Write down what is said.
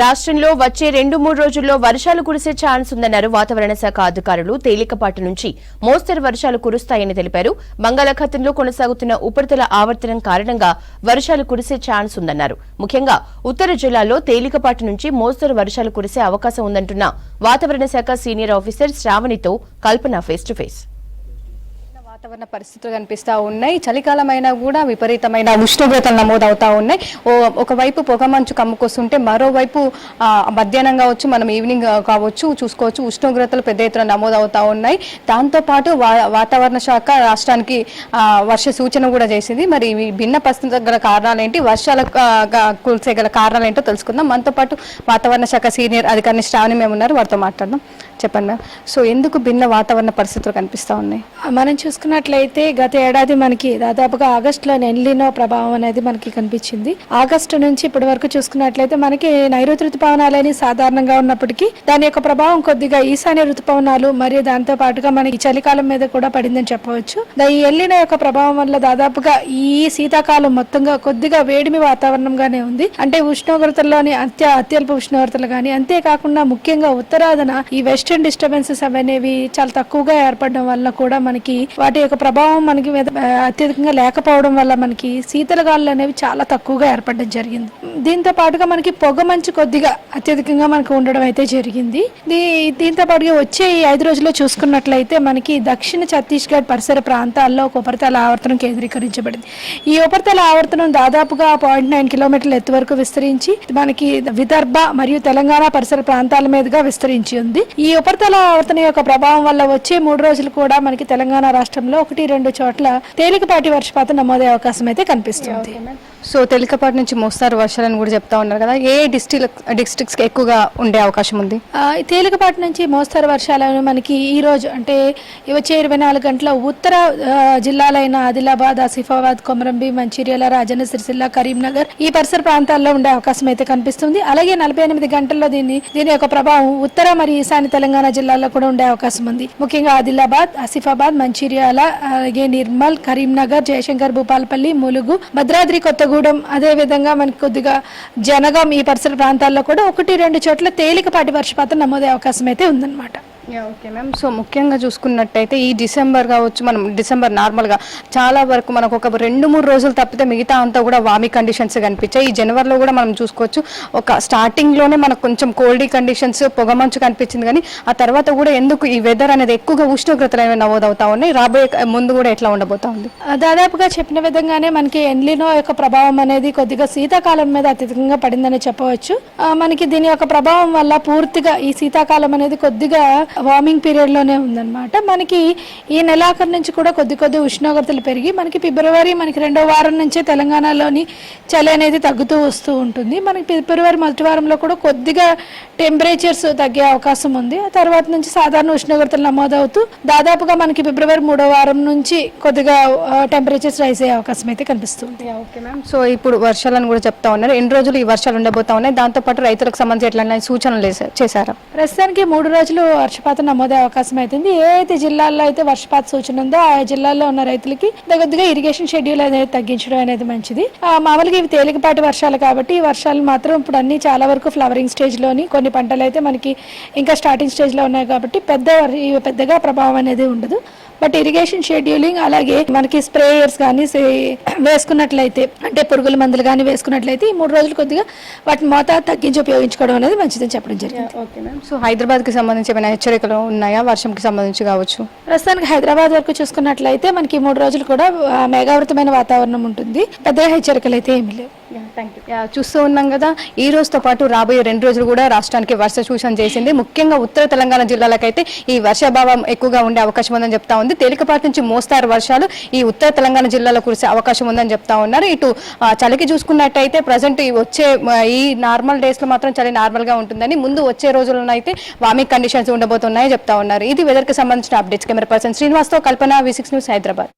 రాష్ట్రంలో వచ్చే 2-3 రోజుల్లో వర్షాలు కురిసే ఛాన్స్ ఉందన్నారు వాతావరణ శాఖ అధికారులు. తేలికపాటి నుంచి మోస్తరు వర్షాలు కురుస్తాయని తెలిపారు. బంగాళాఖాతంలో కొనసాగుతున్న ఉపరితల ఆవర్తనం కారణంగా వర్షాలు కురిసే ఛాన్స్ ఉందన్నారు. ముఖ్యంగా ఉత్తర జిల్లాల్లో తేలికపాటి నుంచి మోస్తరు వర్షాలు కురిసే అవకాశం ఉందంటున్న వాతావరణ శాఖ సీనియర్ ఆఫీసర్ శ్రావణితో కల్పన ఫేస్ టు ఫేస్. వాతావరణ పరిస్థితులు కనిపిస్తూ ఉన్నాయి. చలికాలమైనా కూడా విపరీతమైన ఉష్ణోగ్రతలు నమోదవుతా ఉన్నాయి. ఒకవైపు పొగమంచు కమ్ముకొస్తుంటే మరోవైపు మధ్యాహ్నం కావచ్చు, మనం ఈవినింగ్ కావచ్చు చూసుకోవచ్చు, ఉష్ణోగ్రతలు పెద్ద ఎత్తున నమోదవుతా ఉన్నాయి. దాంతోపాటు వాతావరణ శాఖ రాష్ట్రానికి వర్ష సూచన కూడా చేసింది. మరి ఈ భిన్న పరిస్థితుల గల కారణాలు ఏంటి, వర్షాల కురిసే గల కారణాలు ఏంటో తెలుసుకుందాం. మనతో పాటు వాతావరణ శాఖ సీనియర్ అధికారిని శ్రావణి మేము ఉన్నారు, వారితో మాట్లాడదాం. చెప్పండి మ్యామ్, సో ఎందుకు భిన్న వాతావరణ పరిస్థితులు కనిపిస్తూ ఉన్నాయి? మనం చూసుకున్నట్లయితే గత ఏడాది మనకి దాదాపుగా ఆగస్టులో ఎల్నినో ప్రభావం అనేది మనకి కనిపించింది. ఆగస్టు నుంచి ఇప్పటి వరకు చూసుకున్నట్లయితే మనకి నైరుతి ఋతుపవనాలని సాధారణంగా ఉన్నప్పటికీ దాని యొక్క ప్రభావం కొద్దిగా ఈశాన్య ఋతుపవనాలు మరియు దాంతో పాటుగా మనకి చలికాలం మీద కూడా పడిందని చెప్పవచ్చు. ఈ ఎల్నినో యొక్క ప్రభావం వల్ల దాదాపుగా ఈ శీతాకాలం మొత్తంగా కొద్దిగా వేడిమి వాతావరణంగానే ఉంది. అంటే ఉష్ణోగ్రతల్లోని అత్యల్ప ఉష్ణోగ్రతలు కానీ, అంతేకాకుండా ముఖ్యంగా ఉత్తరాదన ఈ వెస్టర్న్ డిస్టర్బెన్సెస్ అనేవి చాలా తక్కువగా ఏర్పడడం వల్ల కూడా మనకి వాటి యొక్క ప్రభావం మనకి మీద అత్యధికంగా లేకపోవడం వల్ల మనకి శీతల గాలులు అనేవి చాలా తక్కువగా ఏర్పడడం జరిగింది. దీంతో పాటుగా మనకి పొగ మంచు కొద్దిగా అత్యధికంగా మనకు ఉండడం అయితే జరిగింది. దీంతో పాటుగా వచ్చే ఈ 5 రోజుల్లో చూసుకున్నట్లయితే మనకి దక్షిణ ఛత్తీస్గఢ్ పరిసర ప్రాంతాల్లో ఒక ఉపరితల ఆవర్తనం కేంద్రీకరించబడింది. ఈ ఉపరితల ఆవర్తనం దాదాపుగా 0.9 కిలోమీటర్ల ఎత్తు వరకు విస్తరించి మనకి విదర్భ మరియు తెలంగాణ పరిసర ప్రాంతాల మీదుగా విస్తరించి ఉంది. ఈ ఉపరితల ఆవర్తనం యొక్క ప్రభావం వల్ల వచ్చే 3 రోజులు కూడా మనకి తెలంగాణ రాష్ట్రంలో 1-2 చోట్ల తేలికపాటి వర్షపాతం నమోదయ్యే అవకాశం అయితే కనిపిస్తుంది. సో తేలికపాటి నుంచి మోస్తారు వర్షాలను కూడా చెప్తా ఉన్నారు కదా, ఏ డిస్ట్రిక్ట్స్ కి ఎక్కువగా ఉండే అవకాశం ఉంది? తేలికపాటి నుంచి మోస్తారు వర్షాలను మనకి ఈ రోజు అంటే వచ్చే 24 గంటల ఉత్తర జిల్లాలైన ఆదిలాబాద్, ఆసిఫాబాద్, కొమరంభీం, మంచిర్యాల, రాజన్న సిరిసిల్ల, కరీంనగర్ ఈ పరిసర ప్రాంతాల్లో ఉండే అవకాశం అయితే కనిపిస్తుంది. అలాగే 48 గంటల్లో దీని యొక్క ప్రభావం ఉత్తర మరియు ఈశాన్య తెలంగాణ జిల్లాల్లో కూడా ఉండే అవకాశం ఉంది. ముఖ్యంగా ఆదిలాబాద్, ఆసిఫాబాద్, మంచిర్యాల, అలాగే నిర్మల్, కరీంనగర్, జయశంకర్, భూపాలపల్లి, ములుగు, భద్రాద్రి కొత్తగూడెం, అదే విధంగా మనకి కొద్దిగా జనగాం ఈ పరిసర ప్రాంతాల్లో కూడా 1-2 చోట్ల తేలికపాటి వర్షపాతం నమోదే అవకాశం అయితే ఉందన్నమాట. ఓకే మ్యామ్, సో ముఖ్యంగా చూసుకున్నట్టయితే ఈ డిసెంబర్ కావచ్చు, మనం డిసెంబర్ నార్మల్గా చాలా వరకు మనకు ఒక 2-3 రోజులు తప్పితే మిగతా అంతా కూడా వామి కండిషన్స్ కనిపించాయి. ఈ జనవరిలో కూడా మనం చూసుకోవచ్చు, ఒక స్టార్టింగ్లోనే మనకు కొంచెం కోల్డీ కండిషన్స్, పొగమంచు కనిపించింది. కానీ ఆ తర్వాత కూడా ఎందుకు ఈ వెదర్ అనేది ఎక్కువగా ఉష్ణోగ్రతలు అనేవి నమోదవుతా ఉన్నాయి? రాబోయే ముందు కూడా ఎట్లా ఉండబోతా ఉంది? దాదాపుగా చెప్పిన విధంగానే మనకి ఎల్నినో యొక్క ప్రభావం అనేది కొద్దిగా శీతాకాలం మీద అత్యధికంగా పడిందని చెప్పవచ్చు. మనకి దీని యొక్క ప్రభావం వల్ల పూర్తిగా ఈ శీతాకాలం అనేది కొద్దిగా వార్మింగ్ పీరియడ్ లోనే ఉందన్నమాట. మనకి ఈ నెలాఖరు నుంచి కూడా కొద్ది ఉష్ణోగ్రతలు పెరిగి మనకి ఫిబ్రవరి మనకి 2వ వారం నుంచే తెలంగాణలోని చలి అనేది తగ్గుతూ వస్తూ ఉంటుంది. మనకి ఫిబ్రవరి మొదటి వారంలో కూడా కొద్దిగా టెంపరేచర్స్ తగ్గే అవకాశం ఉంది. ఆ తర్వాత నుంచి సాధారణ ఉష్ణోగ్రతలు నమోదవుతూ దాదాపుగా మనకి ఫిబ్రవరి 3వ వారం నుంచి కొద్దిగా టెంపరేచర్స్ రైజ్ అయ్యే అవకాశం అయితే కనిపిస్తుంది. ఓకే మ్యామ్, సో ఇప్పుడు వర్షాలను కూడా చెప్తా ఉన్నారు. ఎన్ని రోజులు ఈ వర్షాలు ఉండబోతా ఉన్నాయి? దాంతోపాటు రైతులకు సంబంధించి ఎట్లా సూచనలు చేశారా? ప్రస్తుతానికి 3 రోజులు వర్షపాతం నమోదే అవకాశం అవుతుంది. ఏ అయితే జిల్లాల్లో అయితే వర్షపాత సూచన ఉందో ఆ జిల్లాల్లో ఉన్న రైతులకి కొద్దిగా ఇరిగేషన్ షెడ్యూల్ అనేది తగ్గించడం అనేది మంచిది. మామూలుగా ఇవి తేలికపాటి వర్షాలు కాబట్టి ఈ వర్షాలు మాత్రం ఇప్పుడు అన్ని చాలా వరకు ఫ్లవరింగ్ స్టేజ్ లోని, కొన్ని పంటలు అయితే మనకి ఇంకా స్టార్టింగ్ స్టేజ్ లో ఉన్నాయి కాబట్టి పెద్దగా ప్రభావం అనేది ఉండదు. బట్ ఇరిగేషన్ షెడ్యూలింగ్ అలాగే మనకి స్ప్రేయర్స్ కానీ వేసుకున్నట్లయితే, అంటే పురుగుల మందులు కానీ వేసుకున్నట్లయితే ఈ 3 రోజులు కొద్దిగా వాటిని మోతాదు తగ్గించి ఉపయోగించుకోవడం అనేది మంచిదని చెప్పడం జరిగింది. ఓకే మ్యామ్, సో హైదరాబాద్ కి సంబంధించి ఏమైనా హెచ్చరికలు ఉన్నాయా వర్షంకి సంబంధించి కావచ్చు? ప్రస్తుతానికి హైదరాబాద్ వరకు చూసుకున్నట్లయితే మనకి 3 రోజులు కూడా మేఘావృతమైన వాతావరణం ఉంటుంది. పెద్దగా హెచ్చరికలు అయితే ఏమీ లేవు. చూస్తూ ఉన్నాం కదా, ఈ రోజుతో పాటు రాబోయే 2 రోజులు కూడా రాష్ట్రానికి వర్ష సూచన చేసింది. ముఖ్యంగా ఉత్తర తెలంగాణ జిల్లాలకైతే ఈ వర్షాభావం ఎక్కువగా ఉండే అవకాశం ఉందని చెప్తా ఉంది. తేలికపాటి నుంచి మోస్తారు వర్షాలు ఈ ఉత్తర తెలంగాణ జిల్లాలో కురిసే అవకాశం ఉందని చెప్తా ఉన్నారు. ఇటు చలికి చూసుకున్నట్టయితే ప్రజెంట్ వచ్చే ఈ నార్మల్ డేస్ లో మాత్రం చలి నార్మల్ గా ఉంటుందని, ముందు వచ్చే రోజుల్లో అయితే వామింగ్ కండిషన్స్ ఉండబోతున్నాయని చెప్తా ఉన్నారు. ఇది వెదర్ కి సంబంధించిన అప్డేట్స్. కెమెరా పర్సన్ శ్రీనివాస్ తో కల్పన, V6 న్యూస్, హైదరాబాద్.